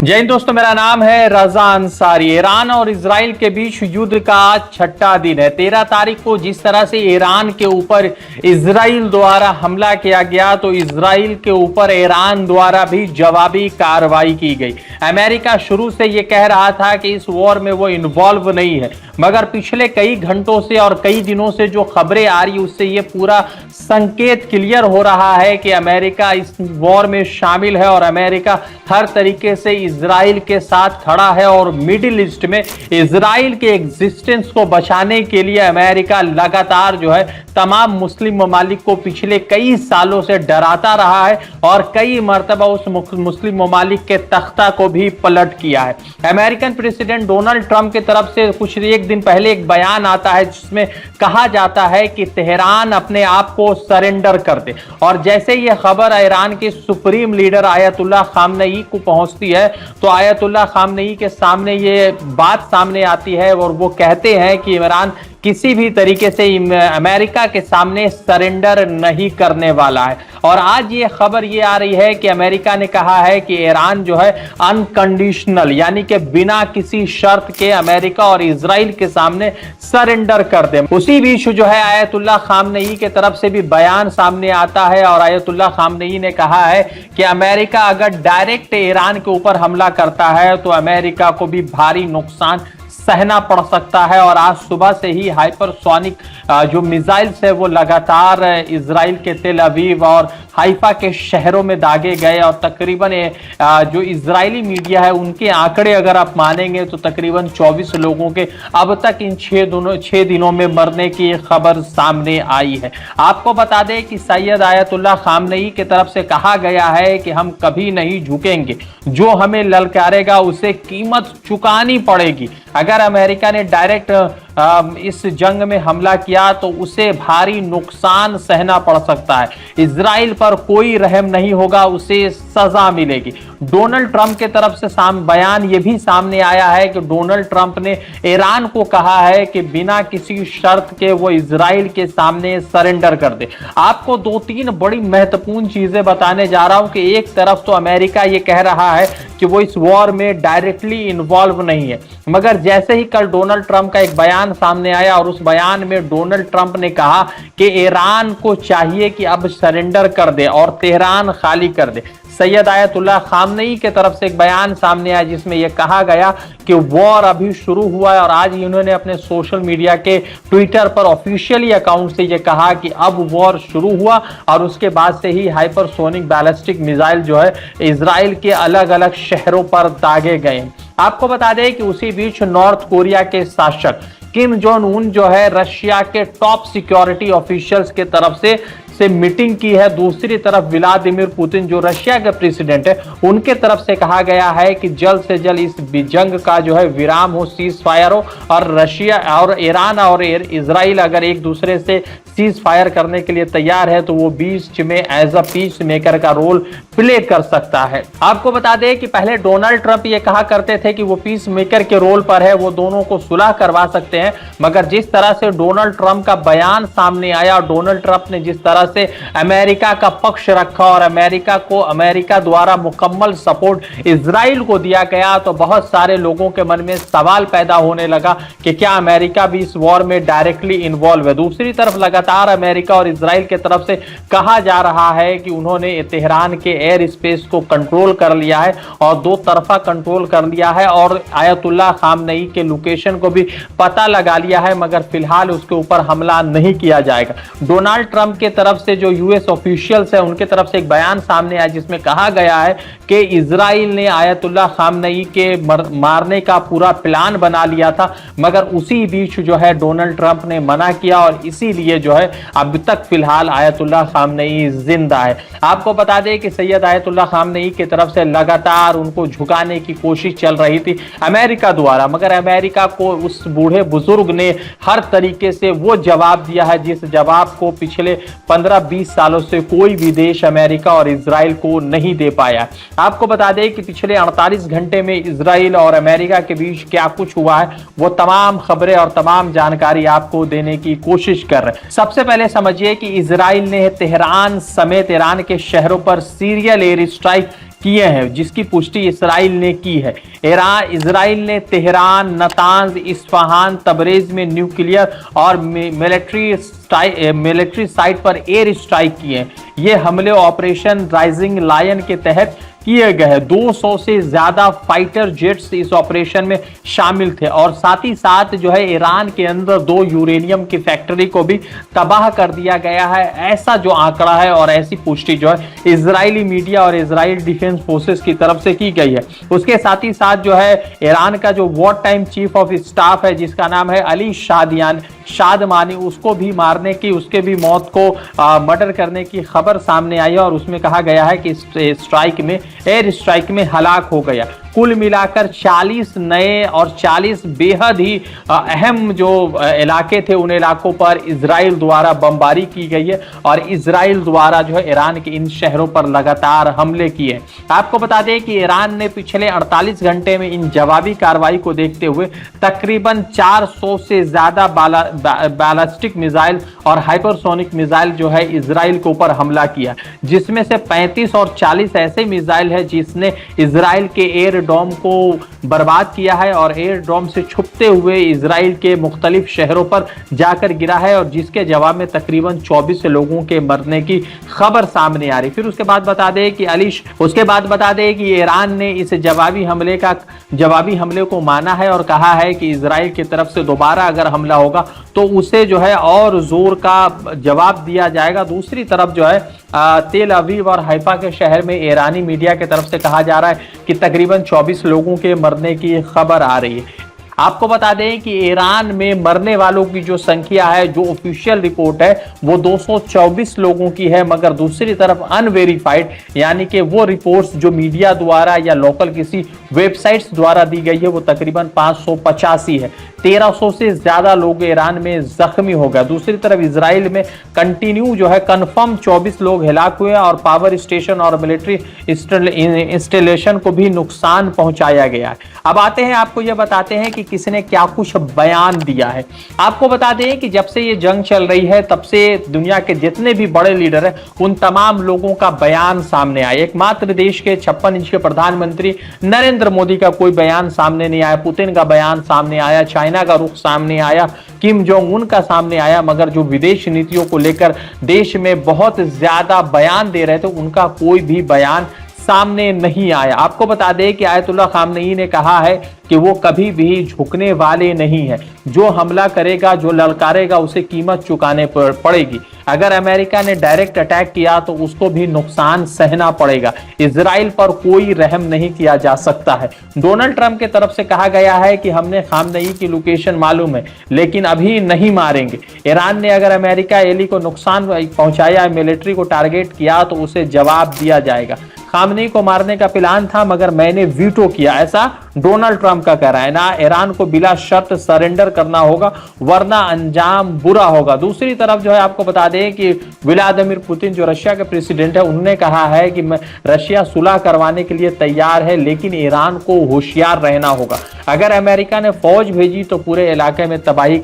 जय हिंद दोस्तों, मेरा नाम है रजा अंसारी। ईरान और इजराइल के बीच युद्ध का आज छठा दिन है। 13 तारीख को जिस तरह से ईरान के ऊपर इजराइल द्वारा हमला किया गया, तो इजराइल के ऊपर ईरान द्वारा भी जवाबी कार्रवाई की गई। अमेरिका शुरू से ये कह रहा था कि इस वॉर में वो इन्वॉल्व नहीं है, मगर पिछले कई घंटों से और कई दिनों से जो खबरें आ रही उससे ये पूरा संकेत क्लियर हो रहा है कि अमेरिका इस वॉर में शामिल है और अमेरिका हर तरीके से इजराइल के साथ खड़ा है। और मिडिल ईस्ट में इजराइल के एग्जिस्टेंस को बचाने के लिए अमेरिका लगातार जो है तमाम मुस्लिम ममालिक को पिछले कई सालों से डराता रहा है और कई मर्तबा उस मुस्लिम ममालिक के तख्ता को भी पलट किया है। अमेरिकन प्रेसिडेंट डोनाल्ड ट्रंप की तरफ से कुछ एक दिन पहले एक बयान आता है जिसमें कहा जाता है कि तेहरान अपने आप को सरेंडर कर दे। और जैसे यह खबर ईरान के सुप्रीम लीडर आयतुल्लाह खामनेई को पहुंचती है, तो आयतुल्लाह खामनेई के सामने ये बात सामने आती है और वो कहते हैं कि ईरान किसी भी तरीके से अमेरिका के सामने सरेंडर नहीं करने वाला है। और आज ये खबर ये आ रही है कि अमेरिका ने कहा है कि ईरान जो है अनकंडीशनल यानी कि बिना किसी शर्त के अमेरिका और इजराइल के सामने सरेंडर कर दे। उसी बीच जो है आयतुल्लाह खामनेई के तरफ से भी बयान सामने आता है और आयतुल्लाह खामनेई ने कहा है कि अमेरिका अगर डायरेक्ट ईरान के ऊपर हमला करता है तो अमेरिका को भी भारी नुकसान सहना पड़ सकता है। और आज सुबह से ही हाइपरसोनिक जो मिसाइल्स है वो लगातार इजराइल के तेल अवीव और हाइफा के शहरों में दागे गए। और तकरीबन जो इजरायली मीडिया है उनके आंकड़े अगर आप मानेंगे तो तकरीबन 24 लोगों के अब तक इन 6 दिनों में मरने की खबर सामने आई है। आपको बता दें कि सैयद आयतुल्लाह खामनेई की तरफ से कहा गया है कि हम कभी नहीं झुकेंगे, जो हमें ललकारेगा उसे कीमत चुकानी पड़ेगी। अगर अमेरिका ने डायरेक्ट इस जंग में हमला किया तो उसे भारी नुकसान सहना पड़ सकता है। इजराइल पर कोई रहम नहीं होगा, उसे सजा मिलेगी। डोनाल्ड ट्रंप के तरफ से बयान ये भी सामने आया है कि डोनाल्ड ट्रंप ने ईरान को कहा है कि बिना किसी शर्त के वो इजराइल के सामने सरेंडर कर दे। आपको 2-3 बड़ी महत्वपूर्ण चीजें बताने जा रहा हूं कि एक तरफ तो अमेरिका ये कह रहा है कि वो इस वॉर में डायरेक्टली इन्वॉल्व नहीं है, मगर जैसे ही कल डोनाल्ड ट्रंप का एक बयान सामने आया और उस बयान में डोनाल्ड ट्रंप ने कहा कि ईरान को चाहिए कि अब सरेंडर कर दे और तेहरान खाली कर दे। सैयद आयतुल्लाह खामनेई के तरफ से एक बयान सामने आया जिसमें यह कहा गया कि वॉर अभी शुरू हुआ है। और आज इन्होंने अपने सोशल मीडिया के ट्विटर पर ऑफिशियली अकाउंट से यह कहा कि अब वॉर शुरू हुआ और उसके बाद से ही हाइपरसोनिक बैलिस्टिक मिसाइल जो है इजराइल के अलग अलग शहरों पर दागे गए। आपको बता दें कि उसी बीच नॉर्थ कोरिया के शासक किम जोंग उन जो है रशिया के टॉप सिक्योरिटी ऑफिशियल्स के तरफ से मीटिंग की है। दूसरी तरफ व्लादिमीर पुतिन जो रशिया के प्रेसिडेंट है उनके तरफ से कहा गया है कि जल्द से जल्द इस जंग का जो है विराम हो, सीज फायर हो और रशिया और ईरान और इजराइल अगर एक दूसरे से सीज फायर करने के लिए तैयार है तो वो बीच में एज अ पीस मेकर का रोल प्ले कर सकता है। आपको बता दें कि पहले डोनाल्ड ट्रंप ये कहा करते थे कि वो पीस मेकर के रोल पर है, वो दोनों को सुलह करवा सकते हैं, मगर जिस तरह से डोनाल्ड ट्रंप का बयान सामने आया और डोनाल्ड ट्रंप ने जिस तरह से अमेरिका का पक्ष रखा और अमेरिका द्वारा मुकम्मल सपोर्ट इजराइल को दिया गया, तो बहुत सारे लोगों के मन में सवाल पैदा होने लगा कि क्या अमेरिका भी इस वॉर में डायरेक्टली इन्वॉल्व है। दूसरी तरफ लगातार अमेरिका और इजराइल की तरफ से कहा जा रहा है कि उन्होंने तेहरान के एयर स्पेस को कंट्रोल कर लिया है और दो तरफा कंट्रोल कर लिया है और आयतुल्लाह खामनेई के लोकेशन को भी पता लगा लिया है, मगर फिलहाल उसके ऊपर हमला नहीं किया जाएगा। डोनाल्ड ट्रंप के तरफ से जो यूएस ऑफिशियल्स है उनके तरफ से एक बयान सामने आया जिसमें कहा गया है कि इजराइल ने आयतुल्लाह खामनेई के मारने का पूरा प्लान बना लिया था, मगर उसी बीच जो है डोनाल्ड ट्रंप ने मना किया और इसीलिए जो है अब तक फिलहाल आयतुल्लाह खामनेई जिंदा है। आपको बता दें कि सैयद आयतुल्लाह खामनेई की तरफ से लगातार उनको झुकाने की कोशिश चल रही थी अमेरिका द्वारा, मगर अमेरिका को उस बूढ़े बुजुर्ग ने हर तरीके से वो जवाब दिया है जिस जवाब को पिछले 15-20 सालों से कोई भी देश अमेरिका और इजराइल को नहीं दे पाया। आपको बता दें कि पिछले 48 घंटे में इजराइल और अमेरिका के बीच क्या कुछ हुआ है वो तमाम खबरें और तमाम जानकारी आपको देने की कोशिश कर रहे हैं। सबसे पहले समझिए कि इजराइल ने तेहरान समेत ईरान के शहरों पर सीरियल एयर स्ट्राइक किए हैं, जिसकी पुष्टि इसराइल ने की है। इसराइल ने तेहरान, नतांज, इस्फहान, तबरेज में न्यूक्लियर और मिलिट्री साइट पर एयर स्ट्राइक किए। ये हमले ऑपरेशन राइजिंग लायन के तहत किए गए हैं। 200 से ज्यादा फाइटर जेट्स इस ऑपरेशन में शामिल थे और साथ ही साथ जो है ईरान के अंदर 2 यूरेनियम की फैक्ट्री को भी तबाह कर दिया गया है। ऐसा जो आंकड़ा है और ऐसी पुष्टि जो है इजरायली मीडिया और इजराइल डिफेंस फोर्सेस की तरफ से की गई है। उसके साथ ही साथ जो है ईरान का जो war time chief of staff है, जिसका नाम है अली शादमानी, उसको भी मारने की, उसके भी मौत को मर्डर करने की खबर सामने आई है और उसमें कहा गया है कि एयर स्ट्राइक में हलाक हो गया। कुल मिलाकर 40 नए और 40 बेहद ही अहम जो इलाके थे, उन इलाकों पर इजराइल द्वारा बमबारी की गई है और इजराइल द्वारा जो है ईरान के इन शहरों पर लगातार हमले किए। आपको बता दें कि ईरान ने पिछले 48 घंटे में इन जवाबी कार्रवाई को देखते हुए तकरीबन 400 से ज्यादा बैलिस्टिक मिसाइल और हाइपरसोनिक मिसाइल जो है इजराइल के ऊपर हमला किया, जिसमें से 35 और 40 ऐसे मिसाइल है जिसने इजराइल के एयर डोम को बर्बाद किया है और एयर डोम से छुपते हुए इजराइल के मुख्तलिफ शहरों पर जाकर गिरा है और जिसके जवाब में तकरीबन 24 लोगों के मरने की खबर सामने आ रही। फिर उसके बाद बता दें कि ईरान ने इस जवाबी हमले को माना है और कहा है कि इजराइल की तरफ से दोबारा अगर हमला होगा तो उसे जो है और जोर का जवाब दिया जाएगा। दूसरी तरफ जो है तेल अवीव और हाइफा के शहर में ईरानी मीडिया की तरफ से कहा जा रहा है कि तकरीबन 24 लोगों के मरने की खबर आ रही है। आपको बता दें कि ईरान में मरने वालों की जो संख्या है, जो ऑफिशियल रिपोर्ट है, वो 224 लोगों की है, मगर दूसरी तरफ अनवेरिफाइड यानी कि वो रिपोर्ट्स जो मीडिया द्वारा या लोकल किसी वेबसाइट्स द्वारा दी गई है वो तकरीबन 585 है। 1300 से ज्यादा लोग ईरान में जख्मी हो गए। दूसरी तरफ इजराइल में कंटिन्यू जो है कंफर्म 24 लोग हिलाक हुए और पावर स्टेशन और मिलिट्री इंस्टॉलेशन को भी नुकसान पहुंचाया गया है। अब आते हैं, आपको यह बताते हैं कि किसने क्या कुछ बयान दिया है। आपको बता दें कि जब से ये जंग चल रही है तब से दुनिया के जितने भी बड़े लीडर हैं उन तमाम लोगों का बयान सामने आया। एकमात्र देश के 56 इंच के प्रधानमंत्री नरेंद्र मोदी का कोई बयान सामने नहीं आया, पुतिन का बयान सामने आया, चाइना का रुख सामने आया, किम जोंग उन का सामने आया, मगर जो विदेश नीतियों को लेकर देश में बहुत ज्यादा बयान दे रहे थे उनका कोई भी बयान सामने नहीं आया। आपको बता दें कि आयतुल्लाह खामनेई ने कहा है कि वो कभी भी झुकने वाले नहीं है। जो हमला करेगा, जो ललकारेगा, उसे कीमत चुकाने पड़ेगी। अगर अमेरिका ने डायरेक्ट अटैक किया तो उसको भी नुकसान सहना पड़ेगा। इजराइल पर कोई रहम नहीं किया जा सकता है। डोनाल्ड ट्रंप की तरफ से कहा गया है कि हमने खामनेई की लोकेशन मालूम है लेकिन अभी नहीं मारेंगे। ईरान ने अगर अमेरिका एली को नुकसान पहुंचाया, मिलिट्री को टारगेट किया तो उसे जवाब दिया जाएगा। खामनेई को मारने का प्लान था मगर मैंने वीटो किया, ऐसा डोनाल्ड ट्रंप का कह रहा है ना। ईरान को बिला शर्त सरेंडर करना होगा वरना अंजाम बुरा होगा। दूसरी तरफ जो है आपको बता दें कि व्लादिमीर पुतिन जो रशिया के प्रेसिडेंट है, उन्होंने कहा है कि रशिया सुलह करवाने के लिए तैयार है लेकिन ईरान को होशियार रहना होगा। अगर अमेरिका ने फौज भेजी तो पूरे इलाके में तबाही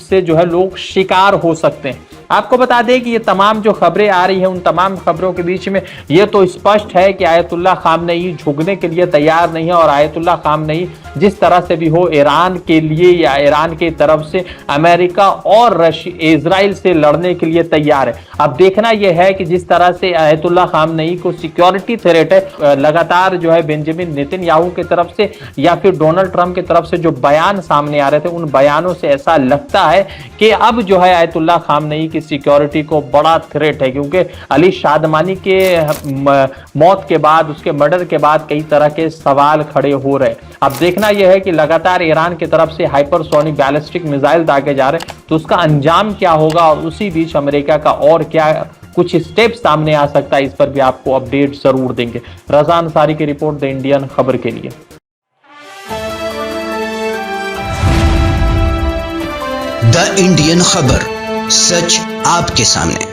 से जो है लोग शिकार हो सकते हैं। आपको बता दें कि ये तमाम जो खबरें आ रही हैं उन तमाम खबरों के बीच में ये तो स्पष्ट है कि आयतुल्लाह खामनेई झुकने के लिए तैयार नहीं है और आयतुल्लाह खामनेई जिस तरह से भी हो ईरान के लिए या ईरान की तरफ से अमेरिका और इजराइल से लड़ने के लिए तैयार है। अब देखना यह है कि जिस तरह से आयतुल्लाह खामनेई को सिक्योरिटी थ्रेट है, लगातार जो है बेंजामिन नेतन्याहू की तरफ से या फिर डोनाल्ड ट्रंप की तरफ से जो बयान सामने आ रहे थे, उन बयानों से ऐसा लगता है कि अब जो है आयतुल्लाह खामनेई की सिक्योरिटी को बड़ा थ्रेट है, क्योंकि अली शादमानी के मौत के बाद, उसके मर्डर के बाद कई तरह के सवाल खड़े हो रहे। अब देखना यह है कि लगातार ईरान की तरफ से हाइपरसोनिक बैलिस्टिक मिसाइल दागे जा रहे तो उसका अंजाम क्या होगा और उसी बीच अमेरिका का और क्या कुछ स्टेप सामने आ सकता है, इस पर भी आपको अपडेट जरूर देंगे। रज़ा अंसारी की रिपोर्ट, द इंडियन खबर के लिए। द इंडियन खबर, सच आपके सामने।